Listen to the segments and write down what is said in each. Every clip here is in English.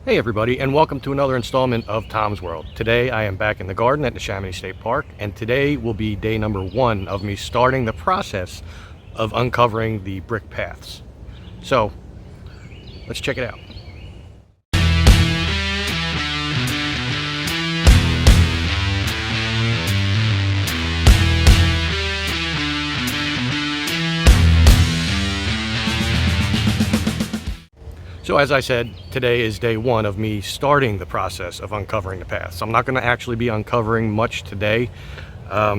Hey everybody, and welcome to another installment of Tom's World. Today I am back in the garden at Neshaminy State Park, and today will be day number 1 of me starting the process of uncovering the brick paths. So, let's check it out. So as I said, today is day 1 of me starting the process of uncovering the paths. I'm not going to actually be uncovering much today.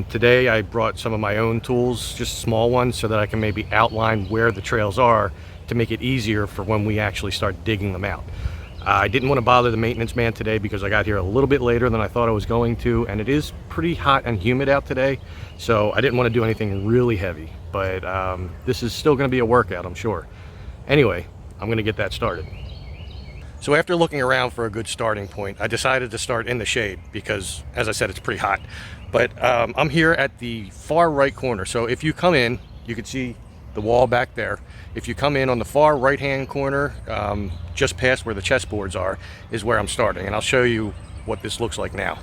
Today I brought some of my own tools, just small ones, so that I can maybe outline where the trails are to make it easier for when we actually start digging them out. I didn't want to bother the maintenance man today because I got here a little bit later than I thought I was going to, and it is pretty hot and humid out today, so I didn't want to do anything really heavy. But this is still going to be a workout, I'm sure. Anyway, I'm going to get that started. So after looking around for a good starting point, I decided to start in the shade because, as I said, it's pretty hot. But I'm here at the far right corner. So if you come in, you can see the wall back there. If you come in on the far right hand corner, just past where the chessboards are, is where I'm starting. And I'll show you what this looks like now.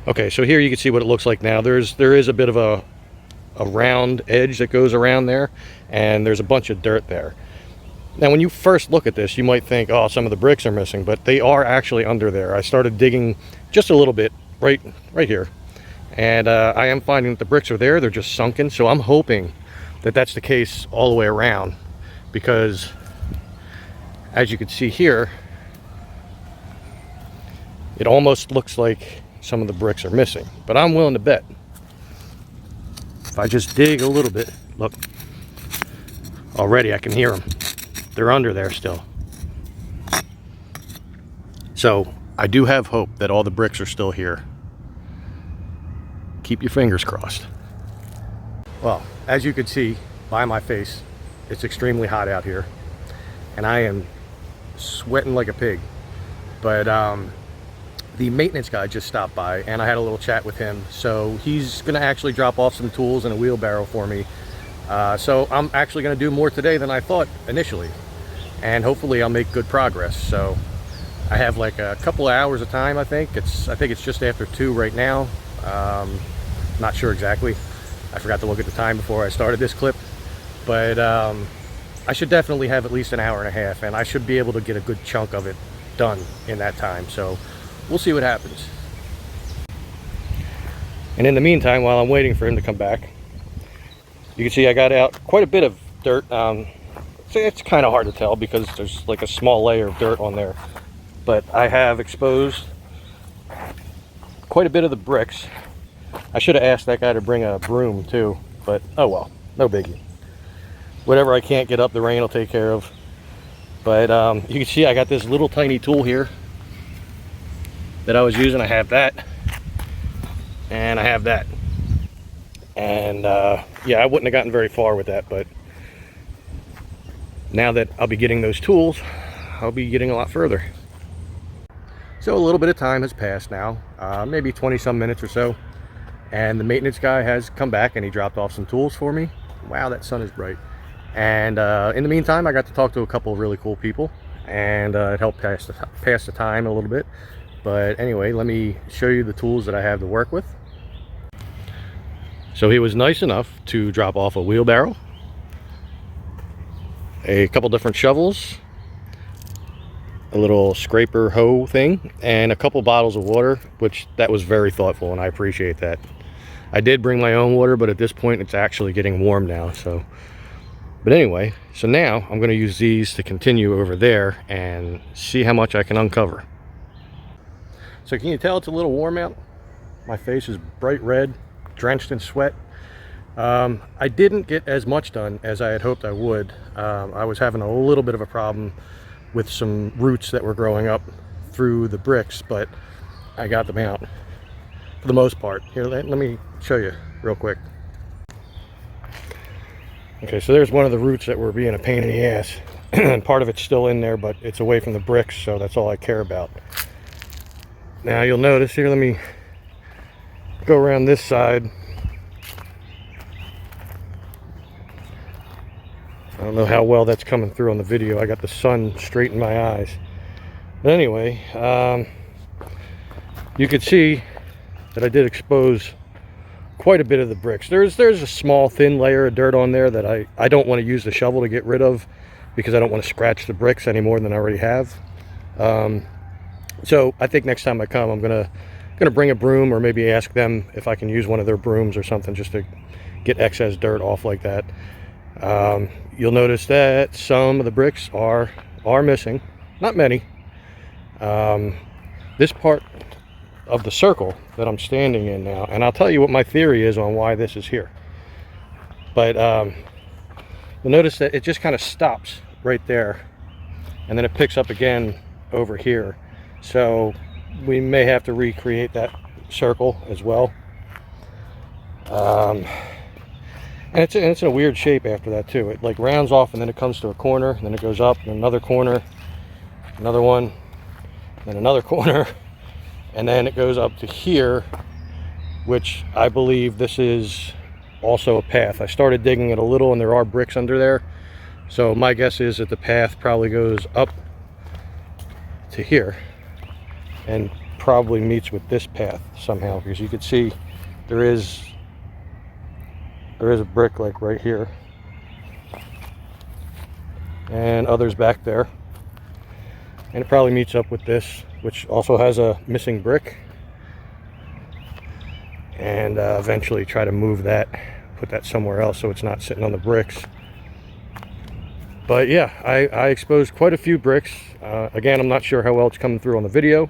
Okay, so here you can see what it looks like now. There is a bit of a round edge that goes around there, and there's a bunch of dirt there. Now, when you first look at this, you might think, oh, some of the bricks are missing, but they are actually under there. I started digging just a little bit right here, and I am finding that the bricks are there. They're just sunken, so I'm hoping that that's the case all the way around, because as you can see here, it almost looks like some of the bricks are missing, but I'm willing to bet if I just dig a little bit, look, already I can hear them. They're under there still. So I do have hope that all the bricks are still here. Keep your fingers crossed. Well, as you can see by my face, it's extremely hot out here, and I am sweating like a pig. But the maintenance guy just stopped by, and I had a little chat with him. So he's gonna actually drop off some tools and a wheelbarrow for me. So I'm actually gonna do more today than I thought initially, and hopefully I'll make good progress. So I have like a couple of hours of time. I think it's just after 2 right now. Not sure exactly. I forgot to look at the time before I started this clip, but I should definitely have at least an hour and a half, and I should be able to get a good chunk of it done in that time. So we'll see what happens. And in the meantime, while I'm waiting for him to come back, you can see I got out quite a bit of dirt. It's kind of hard to tell because there's like a small layer of dirt on there, but I have exposed quite a bit of the bricks. I should have asked that guy to bring a broom too, but oh well, no biggie. Whatever I can't get up, the rain will take care of. But you can see I got this little tiny tool here that I was using. I have that, and I have that. And yeah, I wouldn't have gotten very far with that, but now that I'll be getting those tools, I'll be getting a lot further. So a little bit of time has passed now, maybe 20 some minutes or so, and the maintenance guy has come back and he dropped off some tools for me. Wow, that sun is bright. And in the meantime, I got to talk to a couple of really cool people, and it helped pass the time a little bit. But anyway, let me show you the tools that I have to work with. So he was nice enough to drop off a wheelbarrow, a couple different shovels, a little scraper hoe thing, and a couple bottles of water, which that was very thoughtful, and I appreciate that. I did bring my own water, but at this point it's actually getting warm now. So, but anyway, so now I'm going to use these to continue over there and see how much I can uncover. So can you tell it's a little warm out? My face is bright red, drenched in sweat. I didn't get as much done as I had hoped I would. I was having a little bit of a problem with some roots that were growing up through the bricks, but I got them out for the most part. Here, let me show you real quick. Okay, so there's one of the roots that were being a pain in the ass. And part of it's still in there, but it's away from the bricks, so that's all I care about. Now you'll notice here, let me go around this side. I don't know how well that's coming through on the video. I got the sun straight in my eyes. But anyway, you could see that I did expose quite a bit of the bricks. There's a small thin layer of dirt on there that I don't want to use the shovel to get rid of, because I don't want to scratch the bricks any more than I already have. So I think next time I come, I'm gonna bring a broom, or maybe ask them if I can use one of their brooms or something, just to get excess dirt off like that. You'll notice that some of the bricks are missing, not many. This part of the circle that I'm standing in now, and I'll tell you what my theory is on why this is here, but you'll notice that it just kind of stops right there, and then it picks up again over here. So we may have to recreate that circle as well. And it's in a weird shape after that too. It like rounds off, and then it comes to a corner, and then it goes up, and another corner, another one, then another corner, and then it goes up to here, which I believe this is also a path. I started digging it a little, and there are bricks under there. So my guess is that the path probably goes up to here and probably meets with this path somehow, because you can see there is a brick like right here, and others back there, and it probably meets up with this, which also has a missing brick, and eventually try to move that, put that somewhere else so it's not sitting on the bricks. But yeah, I exposed quite a few bricks. Again, I'm not sure how well it's coming through on the video.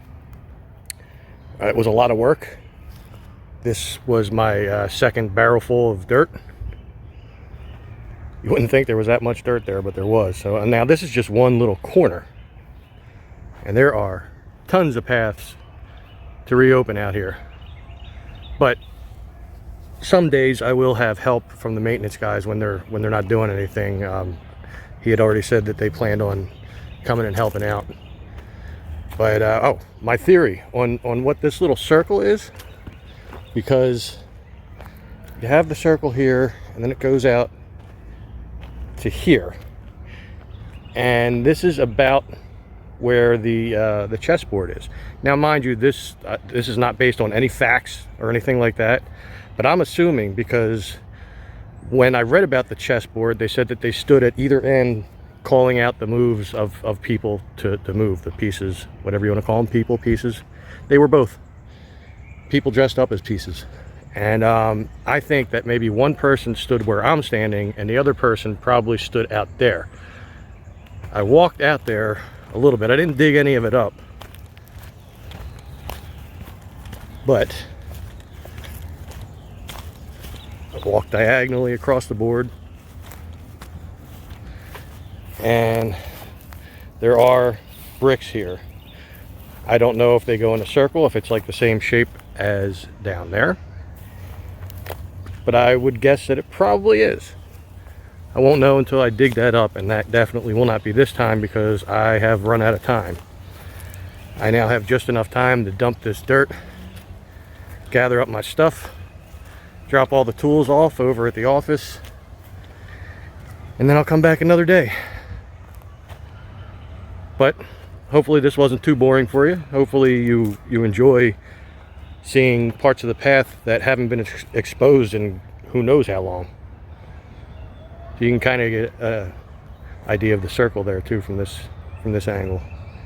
It was a lot of work. This was my second barrel full of dirt. You wouldn't think there was that much dirt there, but there was. So now this is just one little corner, and there are tons of paths to reopen out here. But some days I will have help from the maintenance guys when they're not doing anything. He had already said that they planned on coming and helping out. But oh, my theory on what this little circle is, because you have the circle here, and then it goes out to here, and this is about where the chessboard is. Now, mind you, this is not based on any facts or anything like that, but I'm assuming, because when I read about the chessboard, they said that they stood at either end calling out the moves of people to move the pieces, whatever you want to call them, people, pieces. They were both people dressed up as pieces. And I think that maybe one person stood where I'm standing, and the other person probably stood out there. I walked out there a little bit. I didn't dig any of it up, but I walked diagonally across the board, and there are bricks here. I don't know if they go in a circle, if it's like the same shape as down there, but I would guess that it probably is. I won't know until I dig that up, and that definitely will not be this time, because I have run out of time. I now have just enough time to dump this dirt, gather up my stuff, drop all the tools off over at the office, and then I'll come back another day. But hopefully this wasn't too boring for you. Hopefully you enjoy seeing parts of the path that haven't been exposed in who knows how long. So you can kind of get an idea of the circle there too from this angle.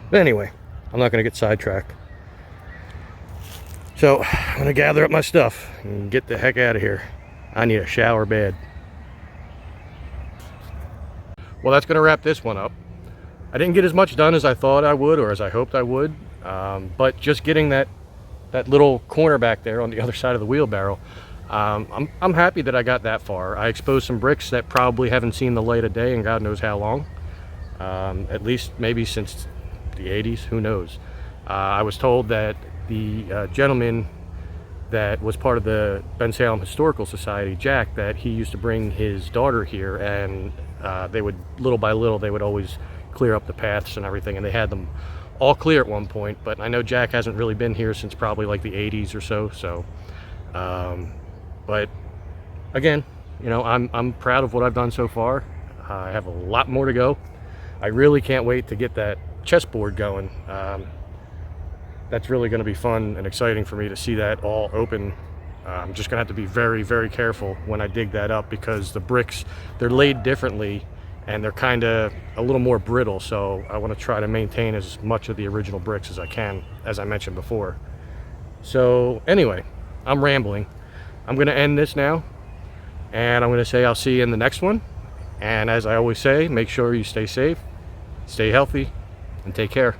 But anyway, I'm not going to get sidetracked. So I'm going to gather up my stuff and get the heck out of here. I need a shower bed. Well, that's going to wrap this one up. I didn't get as much done as I thought I would, or as I hoped I would, but just getting that little corner back there on the other side of the wheelbarrow, I'm happy that I got that far. I exposed some bricks that probably haven't seen the light of day in God knows how long, at least maybe since the 80s, who knows. I was told that the gentleman that was part of the Ben Salem Historical Society, Jack, that he used to bring his daughter here, and they would, little by little, they would always clear up the paths and everything, and they had them all clear at one point. But I know Jack hasn't really been here since probably like the 80s or so. But again, you know, I'm proud of what I've done so far. I have a lot more to go. I really can't wait to get that chessboard going. That's really going to be fun and exciting for me to see that all open. I'm just gonna have to be very, very careful when I dig that up, because the bricks, they're laid differently and they're kind of a little more brittle, so I want to try to maintain as much of the original bricks as I can, as I mentioned before. So anyway, I'm rambling. I'm gonna end this now, and I'm gonna say I'll see you in the next one. And as I always say, make sure you stay safe, stay healthy, and take care.